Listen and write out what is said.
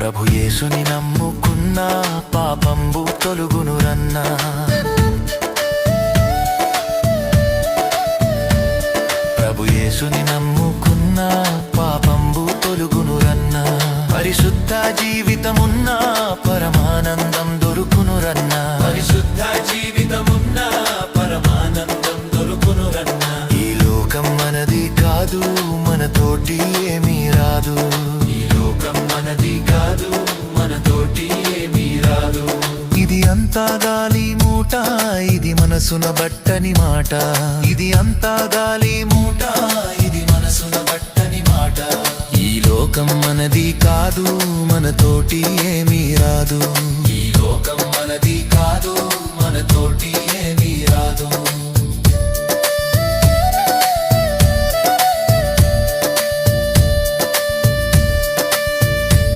ప్రభు యేసుని నమ్ముకున్నా పాపంబు తొలుగునురన్నా. ప్రభు యేసుని నమ్ముకున్నా పాపంబు తొలుగునురన్నా. పరిశుద్ధ జీవితమున్నా పరమానందం దొరుకునురన్నా. పరిశుద్ధ జీవితమున్నా పరమానందం దొరుకునురన్నా. ఈ లోకం మనది కాదు, మనతోటి ఏమీ రాదు. ఈ లోకం మనది కాదు, మనతోటి ఏమీ రాదు. ఇది అంతా గాలి మూట, ఇది మనసున బట్టని మాట. ఇది అంతా గాలి మూట, ఇది మనసున బట్టని మాట. ఈ లోకం మనది కాదు, మనతోటి ఏమీ రాదు. ఈ లోకం మనది కాదు, మనతోటి ఏమీ రాదు.